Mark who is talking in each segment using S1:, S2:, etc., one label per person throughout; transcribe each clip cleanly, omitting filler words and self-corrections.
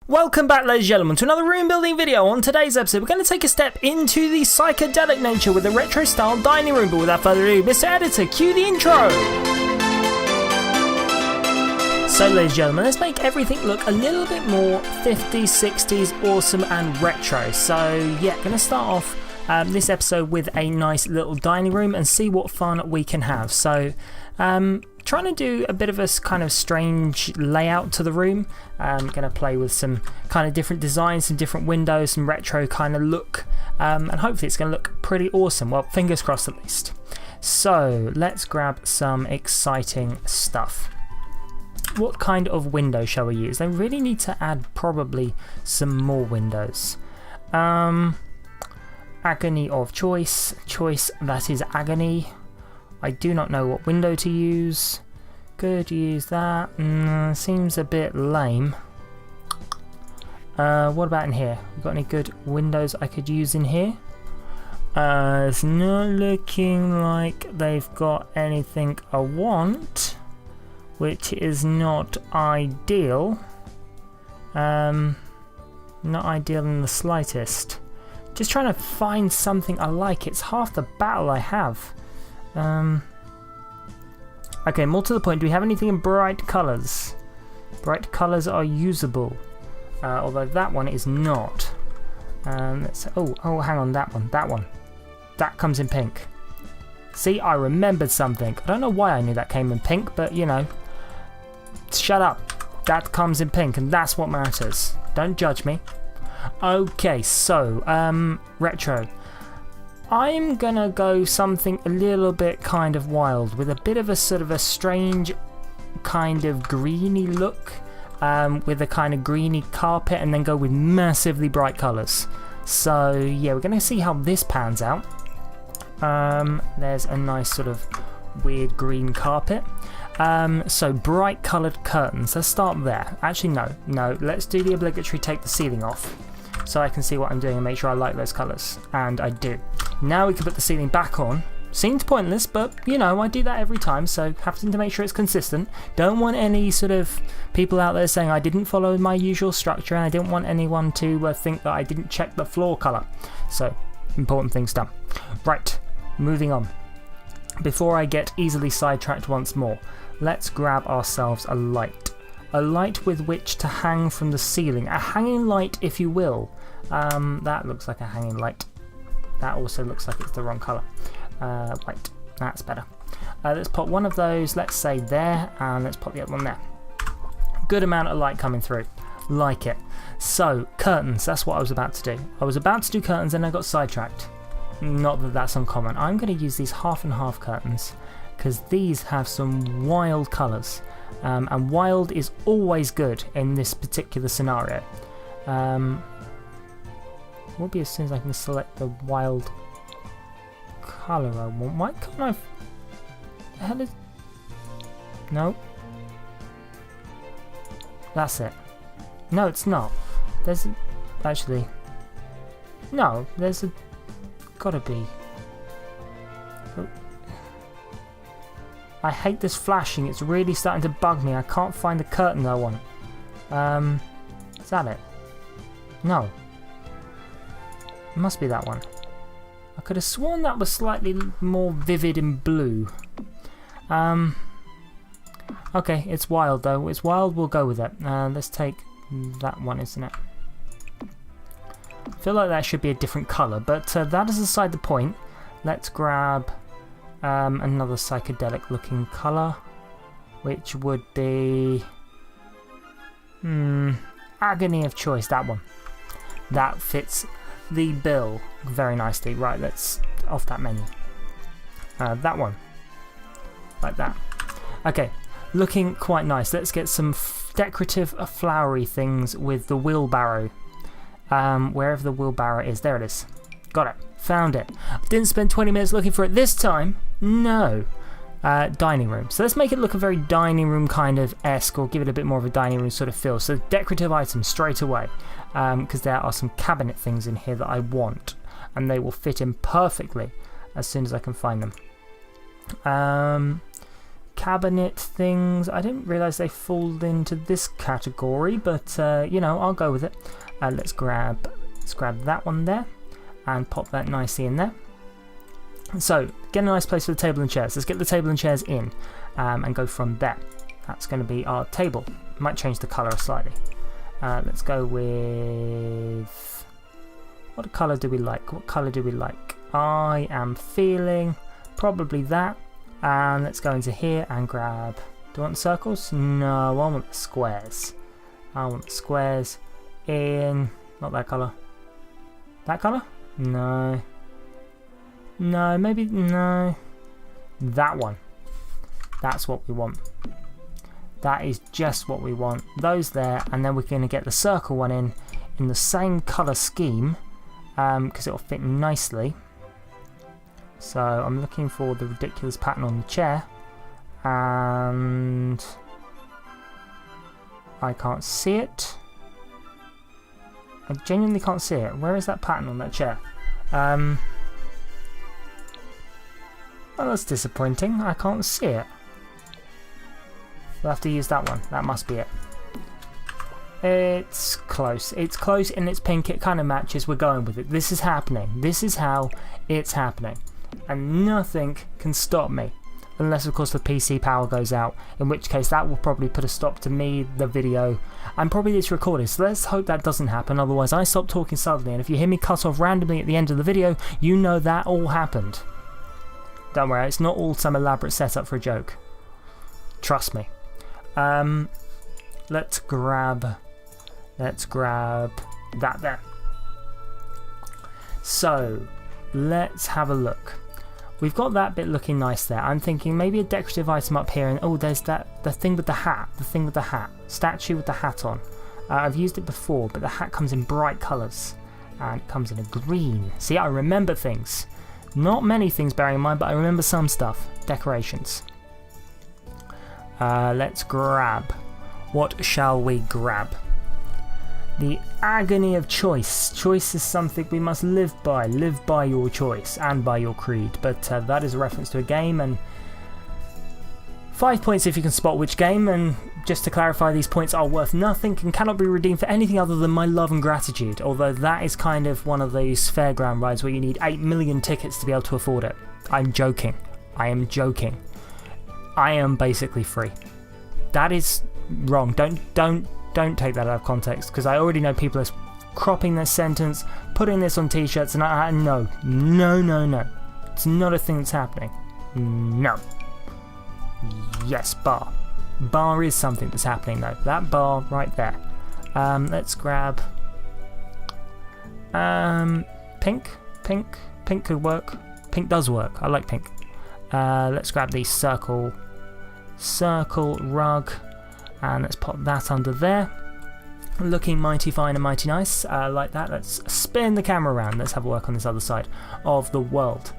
S1: Welcome back, ladies and gentlemen, to another room building video. On today's episode, we're going to take a step into the psychedelic nature with a retro style dining room. But without further ado, Mr. Editor, cue the intro. So, ladies and gentlemen, let's make everything look a little bit more 50s, 60s, awesome and retro. So, yeah, going to start off this episode with a nice little dining room and see what fun we can have. So, trying to do a bit of a kind of strange layout to the room. I'm going to play with some kind of different designs, some different windows, some retro kind of look, and hopefully it's going to look pretty awesome. Well, fingers crossed at least. So let's grab some exciting stuff. What kind of window shall we use? They really need to add probably some more windows. Agony of choice that is agony. I do not know what window to use. Could use that. Seems a bit lame. What about in here? Got any good windows I could use in here? It's not looking like they've got anything I want, which is not ideal. Not ideal in the slightest. Just trying to find something I like. It's half the battle I have. Okay, more to the point, do we have anything in bright colours? Bright colours are usable, although that one is not. Oh, hang on, that one. That comes in pink. See, I remembered something. I don't know why I knew that came in pink, but you know. Shut up. That comes in pink, and that's what matters. Don't judge me. Okay, so, retro. I'm gonna go something a little bit kind of wild with a bit of a sort of a strange kind of greeny look, with a kind of greeny carpet, and then go with massively bright colours. So yeah, we're gonna see how this pans out. There's a nice sort of weird green carpet. So bright coloured curtains. Let's start there. Actually, no. Let's do the obligatory take the ceiling off, so I can see what I'm doing and make sure I like those colours. And I do. Now we can put the ceiling back on. Seems pointless, but you know, I do that every time, so having to make sure it's consistent. Don't want any sort of people out there saying I didn't follow my usual structure, and I didn't want anyone to think that I didn't check the floor colour. So, important things done. Right, moving on. Before I get easily sidetracked once more, let's grab ourselves a light. A light with which to hang from the ceiling. A hanging light, if you will. That looks like a hanging light. That also looks like it's the wrong colour. White. That's better. Let's put one of those, let's say there, and let's put the other one there. Good amount of light coming through. Like it. So, curtains. That's what I was about to do. I was about to do curtains and I got sidetracked. Not that that's uncommon. I'm going to use these half and half curtains because these have some wild colours. And wild is always good in this particular scenario. Will be as soon as I can select the wild colour I want. Why can't I? The hell is? No. That's it. No, it's not. There's actually. No, there's a. Gotta be. Oh. I hate this flashing. It's really starting to bug me. I can't find the curtain I want. Is that it? No. It must be that one. I could have sworn that was slightly more vivid in blue. Okay, it's wild though. It's wild, we'll go with it. Let's take that one, isn't it? I feel like that should be a different colour, but that is aside the point. Let's grab another psychedelic looking colour, which would be agony of choice, that one. That fits the bill very nicely. Right, let's off that menu. That one. Like that. Okay, looking quite nice. Let's get some decorative flowery things with the wheelbarrow. Wherever the wheelbarrow is. There it is. Got it. Found it. Didn't spend 20 minutes looking for it this time. No. Dining room. So let's make it look a very dining room kind of esque, or give it a bit more of a dining room sort of feel. So decorative items straight away, because there are some cabinet things in here that I want, and they will fit in perfectly as soon as I can find them. cabinet things. I didn't realise they fall into this category, but you know, I'll go with it. Let's grab that one there and pop that nicely in there. So, get a nice place for the table and chairs. Let's get the table and chairs in and go from there. That's going to be our table. Might change the colour slightly. Let's go with... what colour do we like? What colour do we like? I am feeling probably that. And let's go into here and grab... do I want the circles? No, I want the squares. I want the squares in... not that colour. That colour? No. No, maybe... no. That one. That's what we want. That is just what we want. Those there, and then we're going to get the circle one in the same colour scheme, because it'll fit nicely. So I'm looking for the ridiculous pattern on the chair, and I can't see it. I genuinely can't see it. Where is that pattern on that chair? Well, that's disappointing. I can't see it. We'll have to use that one. That must be it. It's close. It's close and it's pink. It kind of matches. We're going with it. This is happening. This is how it's happening. And nothing can stop me. Unless, of course, the PC power goes out. In which case, that will probably put a stop to me, the video, and probably this recording. So let's hope that doesn't happen. Otherwise, I stop talking suddenly. And if you hear me cut off randomly at the end of the video, you know that all happened. Don't worry, it's not all some elaborate setup for a joke. Trust me. Let's grab that there. So, let's have a look. We've got that bit looking nice there. I'm thinking maybe a decorative item up here, and oh, there's the thing with the hat. Statue with the hat on. I've used it before, but the hat comes in bright colours. And it comes in a green. See, I remember things. Not many things, bearing in mind, but I remember some stuff. Decorations. Let's grab. What shall we grab? The agony of choice. Choice is something we must live by. Live by your choice and by your creed. But that is a reference to a game, and 5 points if you can spot which game. And just to clarify, these points are worth nothing and cannot be redeemed for anything other than my love and gratitude. Although that is kind of one of those fairground rides where you need 8 million tickets to be able to afford it. I'm joking. I am joking. I am basically free. That is wrong. Don't take that out of context, because I already know people are cropping this sentence, putting this on t-shirts, and no. It's not a thing that's happening. No. Yes, bar. Bar is something that's happening though. That bar right there. Let's grab pink. Pink could work. Pink does work. I like pink. Let's grab the circle rug, and let's pop that under there. Looking mighty fine and mighty nice, like that. Let's spin the camera around. Let's have a work on this other side of the world.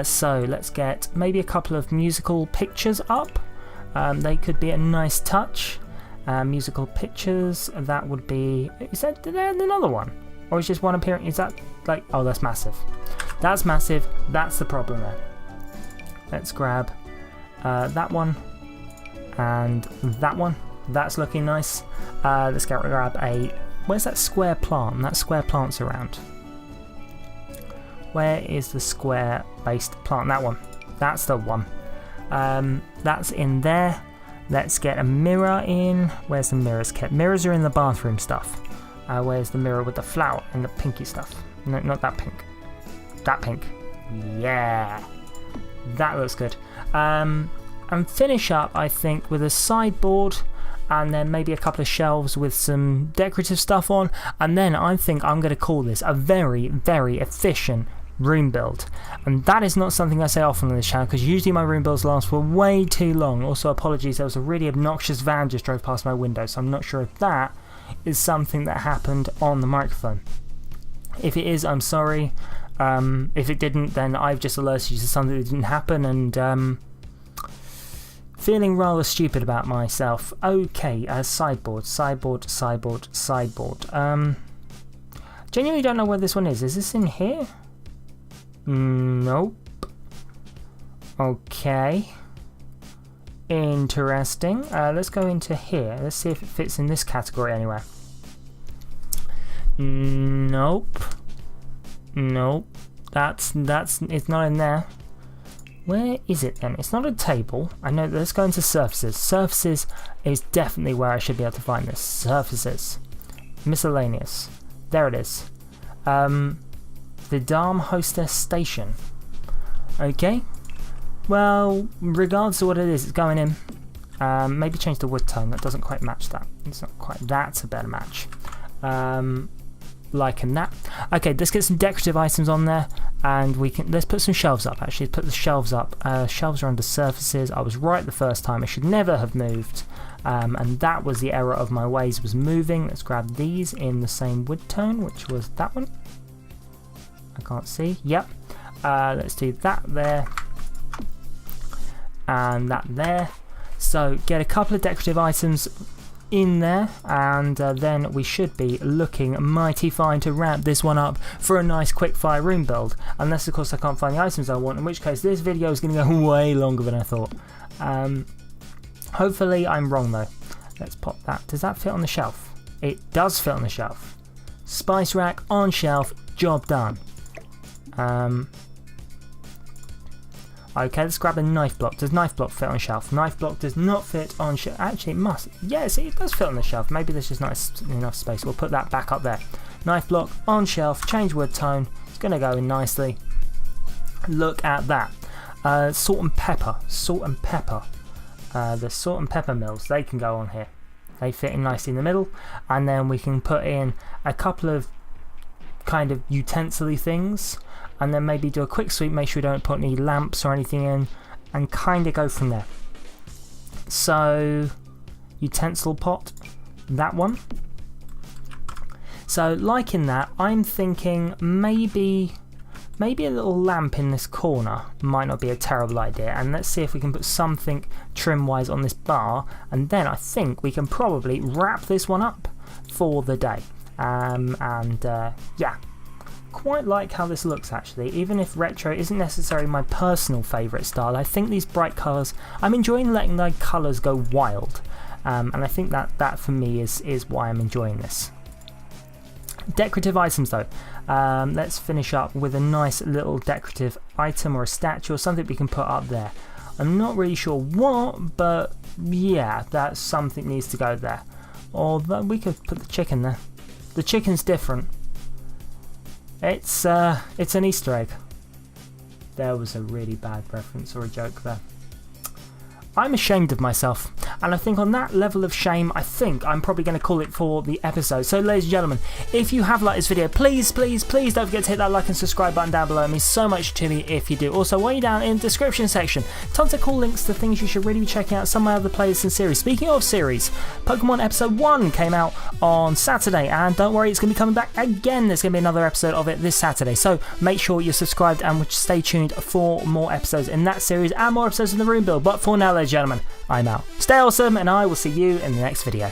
S1: So let's get maybe a couple of musical pictures up. They could be a nice touch. Musical pictures, that would be... is that another one? Or is just one appearing? Is that like... oh, that's massive. That's massive. That's the problem there. Let's grab that one. And that one. That's looking nice. Let's grab a... where's that square plant? That square plant's around. Where is the square-based plant? That one. That's the one. That's in there. Let's get a mirror in. Where's the mirrors kept? Mirrors are in the bathroom stuff. Where's the mirror with the flower and the pinky stuff? No, not that pink. That pink. Yeah. That looks good. And finish up, I think, with a sideboard, and then maybe a couple of shelves with some decorative stuff on, and then I think I'm going to call this a very, very efficient room build. And that is not something I say often on this channel, because usually my room builds last for way too long. Also, apologies, there was a really obnoxious van just drove past my window, so I'm not sure if that is something that happened on the microphone. If it is, I'm sorry. If it didn't, then I've just alerted you to something that didn't happen, and feeling rather stupid about myself. Okay, sideboard. Genuinely don't know where this one is. Is this in here? Nope. Okay. Interesting. Let's go into here. Let's see if it fits in this category anywhere. Nope. Nope. It's not in there. Where is it then? It's not a table. I know. Let's go into surfaces. Surfaces is definitely where I should be able to find this. Surfaces. Miscellaneous. There it is. The Dam Hostess Station. Okay. Well, regardless of what it is, it's going in. Maybe change the wood tone. That doesn't quite match that. It's not quite. That's a better match. Liking that. Okay, let's get some decorative items on there, and let's put some shelves up. Actually, let's put the shelves up. Shelves are under surfaces. I was right the first time. I should never have moved, and that was the error of my ways, was moving. Let's grab these in the same wood tone, which was that one. I can't see. Yep. Let's do that there, and that there. So get a couple of decorative items in there, and then we should be looking mighty fine to wrap this one up for a nice quick fire room build, unless of course I can't find the items I want, in which case this video is going to go way longer than I thought. Hopefully I'm wrong though. Let's pop that. Does that fit on the shelf? It does fit on the shelf. Spice rack on shelf, job done. Okay, let's grab a knife block. Does knife block fit on shelf? Knife block does not fit on shelf. Actually, it must. Yes, it does fit on the shelf. Maybe there's just not enough space. We'll put that back up there. Knife block on shelf. Change wood tone. It's going to go in nicely. Look at that. Salt and pepper. Salt and pepper. The salt and pepper mills, they can go on here. They fit in nicely in the middle. And then we can put in a couple of kind of utensil-y things, and then maybe do a quick sweep, make sure we don't put any lamps or anything in, and kind of go from there. So, utensil pot, that one. So, liking that, I'm thinking maybe a little lamp in this corner might not be a terrible idea, and let's see if we can put something trim-wise on this bar, and then I think we can probably wrap this one up for the day. Yeah, quite like how this looks actually. Even if retro isn't necessarily my personal favourite style, I think these bright colours, I'm enjoying letting the colours go wild, and I think that for me is why I'm enjoying this. Decorative items though, let's finish up with a nice little decorative item or a statue or something we can put up there. I'm not really sure what, but yeah, that something needs to go there. Or we could put the chicken there. The chicken's different. It's an Easter egg. There was a really bad reference or a joke there. I'm ashamed of myself, and I think on that level of shame, I think I'm probably going to call it for the episode. So ladies and gentlemen, if you have liked this video, please don't forget to hit that like and subscribe button down below. It means so much to me if you do. Also, while you're down in the description section, tons of cool links to things you should really be checking out, some of my other playlists and series. Speaking of series, Pokemon Episode 1 came out on Saturday, and don't worry, it's going to be coming back again. There's going to be another episode of it this Saturday, so make sure you're subscribed and stay tuned for more episodes in that series and more episodes in the room build. But for now, ladies and gentlemen, I'm out. Stay awesome, and I will see you in the next video.